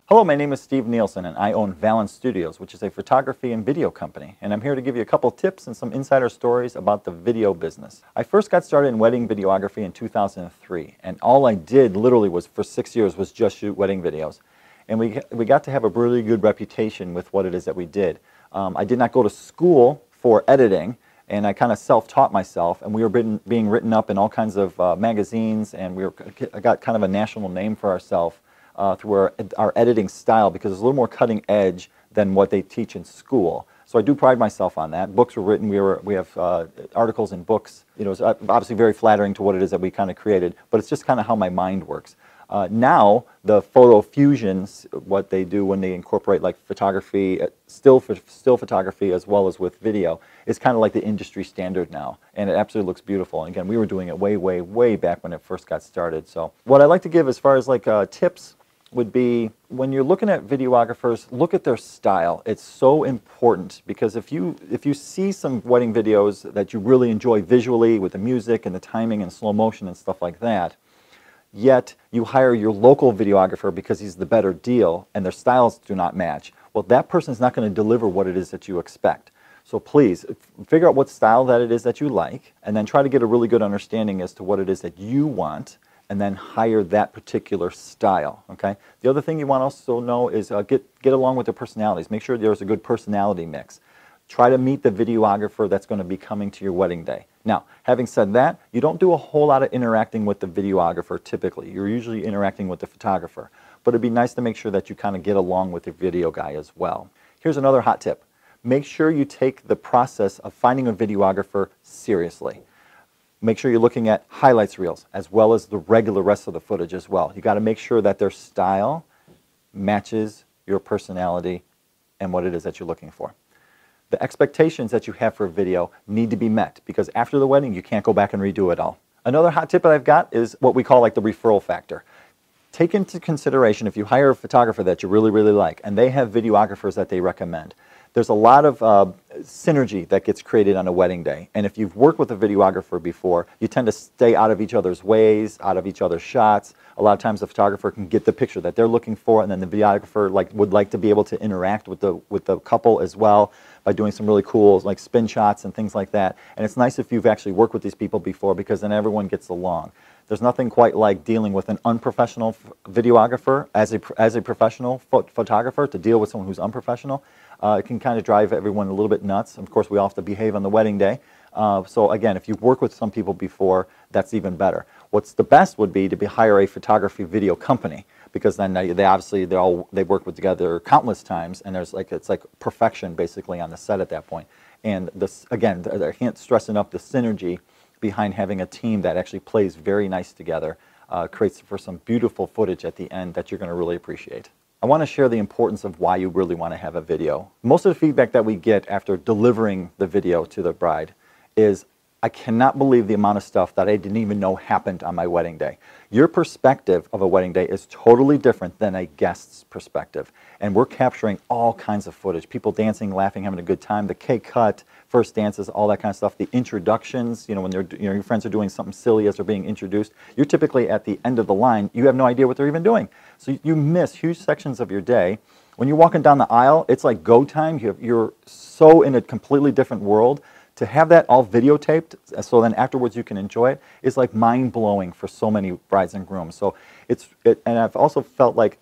Hello, my name is Steve Nielsen and I own Valen Studios, which is a photography and video company, and I'm here to give you a couple tips and some insider stories about the video business. I first got started in wedding videography in 2003, and all I did literally was for 6 years was just shoot wedding videos. And we got to have a really good reputation with what it is that we did. I did not go to school for editing, and I kind of self-taught myself, and we were being written up in all kinds of magazines, and I got kind of a national name for ourselves through our editing style, because it's a little more cutting edge than what they teach in school. So I do pride myself on that. Books were written, we have articles in books. You know, it's obviously very flattering to what it is that we kind of created, but it's just kind of how my mind works. Now, the photo fusions, what they do when they incorporate like photography, still photography as well as with video, is kind of like the industry standard now, and it absolutely looks beautiful. And again, we were doing it way back when it first got started. So what I like to give as far as like tips would be, when you're looking at videographers, look at their style. It's so important, because if you see some wedding videos that you really enjoy visually with the music and the timing and slow motion and stuff like that, yet you hire your local videographer because he's the better deal and their styles do not match, well, that person's not going to deliver what it is that you expect. So please figure out what style that it is that you like, and then try to get a really good understanding as to what it is that you want, and then hire that particular style. Okay. The other thing you want to also know is get along with their personalities. Make sure there's a good personality mix. Try to meet the videographer that's going to be coming to your wedding day. Now, having said that, you don't do a whole lot of interacting with the videographer typically. You're usually interacting with the photographer. But it'd be nice to make sure that you kind of get along with your video guy as well. Here's another hot tip. Make sure you take the process of finding a videographer seriously. Make sure you're looking at highlights reels as well as the regular rest of the footage as well. You got to make sure that their style matches your personality and what it is that you're looking for. The expectations that you have for a video need to be met, because after the wedding you can't go back and redo it all. Another hot tip that I've got is what we call like the referral factor. Take into consideration, if you hire a photographer that you really like and they have videographers that they recommend, there's a lot of synergy that gets created on a wedding day. And if you've worked with a videographer before, you tend to stay out of each other's ways, out of each other's shots. A lot of times the photographer can get the picture that they're looking for, and then the videographer would like to be able to interact with the couple as well by doing some really cool like spin shots and things like that. And it's nice if you've actually worked with these people before, because then everyone gets along. There's nothing quite like dealing with an unprofessional videographer as a professional photographer to deal with someone who's unprofessional. It can kind of drive everyone a little bit nuts. Of course, we all have to behave on the wedding day. So again, if you've worked with some people before, that's even better. What's the best would be to hire a photography video company, because then they work with together countless times, and it's like perfection basically on the set at that point. And this, again, I can't stress enough the synergy behind having a team that actually plays very nice together, creates for some beautiful footage at the end that you're going to really appreciate. I want to share the importance of why you really want to have a video. Most of the feedback that we get after delivering the video to the bride is, I cannot believe the amount of stuff that I didn't even know happened on my wedding day. Your perspective of a wedding day is totally different than a guest's perspective. And we're capturing all kinds of footage. People dancing, laughing, having a good time, the cake cut, first dances, all that kind of stuff, the introductions, you know, when your friends are doing something silly as they're being introduced. You're typically at the end of the line. You have no idea what they're even doing. So you miss huge sections of your day. When you're walking down the aisle, it's like go time. You're so in a completely different world. To have that all videotaped, so then afterwards you can enjoy it, is like mind-blowing for so many brides and grooms. So and I've also felt like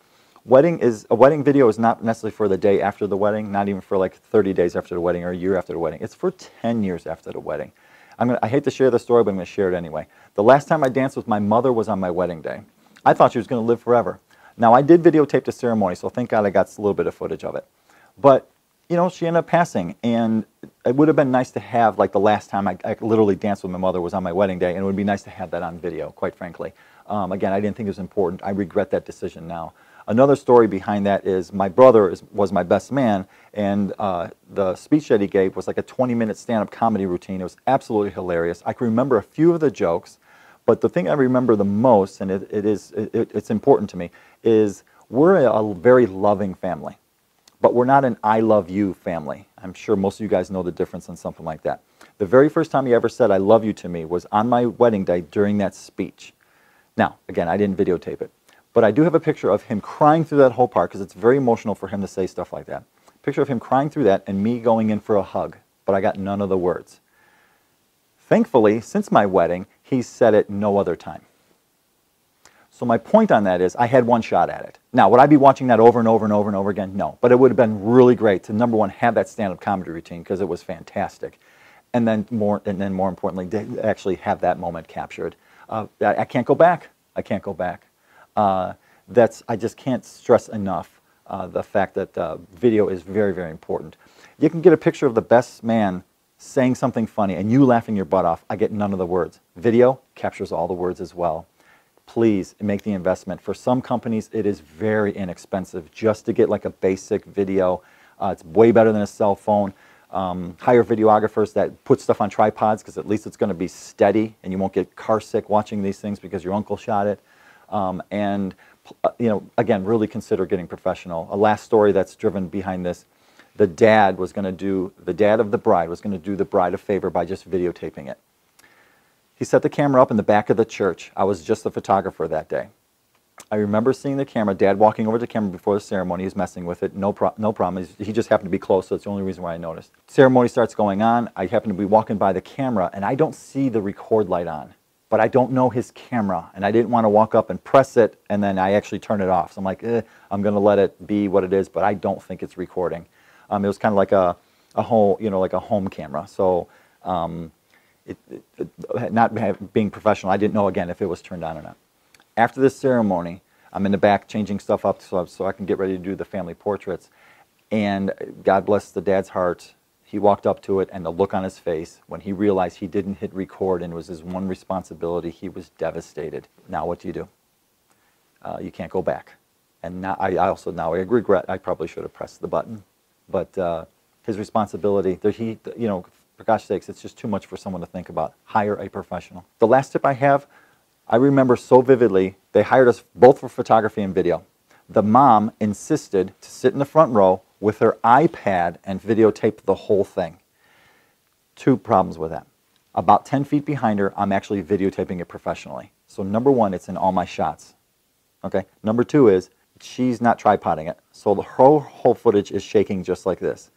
a wedding video is not necessarily for the day after the wedding, not even for like 30 days after the wedding or a year after the wedding. It's for 10 years after the wedding. I hate to share the story, but I'm going to share it anyway. The last time I danced with my mother was on my wedding day. I thought she was going to live forever. Now, I did videotape the ceremony, so thank God I got a little bit of footage of it. But you know, she ended up passing, and it would have been nice to have, like the last time I literally danced with my mother was on my wedding day, and it would be nice to have that on video, quite frankly. Again, I didn't think it was important. I regret that decision now. Another story behind that is my brother was my best man, and the speech that he gave was like a 20-minute stand-up comedy routine. It was absolutely hilarious. I can remember a few of the jokes, but the thing I remember the most, and it's important to me, is we're a very loving family. But we're not an I love you family. I'm sure most of you guys know the difference on something like that. The very first time he ever said I love you to me was on my wedding day during that speech. Now, again, I didn't videotape it. But I do have a picture of him crying through that whole part because it's very emotional for him to say stuff like that. Picture of him crying through that and me going in for a hug, but I got none of the words. Thankfully, since my wedding, he's said it no other time. So my point on that is I had one shot at it. Now, would I be watching that over and over and over and over again? No. But it would have been really great to, number one, have that stand-up comedy routine because it was fantastic. And then more importantly, to actually have that moment captured. I can't go back. I can't go back. I just can't stress enough the fact that video is very, very important. You can get a picture of the best man saying something funny and you laughing your butt off. I get none of the words. Video captures all the words as well. Please make the investment. For some companies, it is very inexpensive just to get like a basic video. It's way better than a cell phone. Hire videographers that put stuff on tripods because at least it's going to be steady and you won't get car sick watching these things because your uncle shot it. And you know, again, really consider getting professional. A last story that's driven behind this: the dad of the bride was going to do the bride a favor by just videotaping it. He set the camera up in the back of the church. I was just the photographer that day. I remember seeing the camera, Dad walking over to the camera before the ceremony. He's messing with it, no problem. He just happened to be close, so it's the only reason why I noticed. Ceremony starts going on. I happen to be walking by the camera, and I don't see the record light on. But I don't know his camera, and I didn't want to walk up and press it, and then I actually turn it off. So I'm like, I'm going to let it be what it is, but I don't think it's recording. It was kind of like a home camera. So not being professional, I didn't know, again, if it was turned on or not. After this ceremony, I'm in the back changing stuff up so I can get ready to do the family portraits. And God bless the dad's heart, he walked up to it, and the look on his face when he realized he didn't hit record and it was his one responsibility, he was devastated. Now what do? You can't go back. And now I regret I probably should have pressed the button. But his responsibility, for gosh sakes, it's just too much for someone to think about. Hire a professional. The last tip I have, I remember so vividly, they hired us both for photography and video. The mom insisted to sit in the front row with her iPad and videotape the whole thing. Two problems with that. About 10 feet behind her, I'm actually videotaping it professionally. So number one, it's in all my shots. Okay. Number two is, she's not tripoding it. So the whole footage is shaking just like this.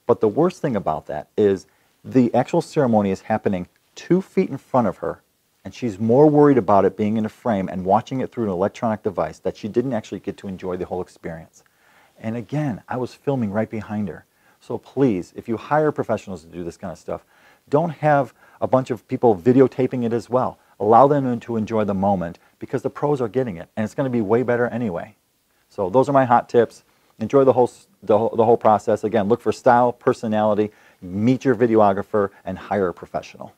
But the worst thing about that is the actual ceremony is happening 2 feet in front of her, and she's more worried about it being in a frame and watching it through an electronic device that she didn't actually get to enjoy the whole experience. And again, I was filming right behind her. So please, if you hire professionals to do this kind of stuff, don't have a bunch of people videotaping it as well. Allow them to enjoy the moment because the pros are getting it, and it's going to be way better anyway. So those are my hot tips. Enjoy the whole process. Again, look for style, personality, meet your videographer, and hire a professional.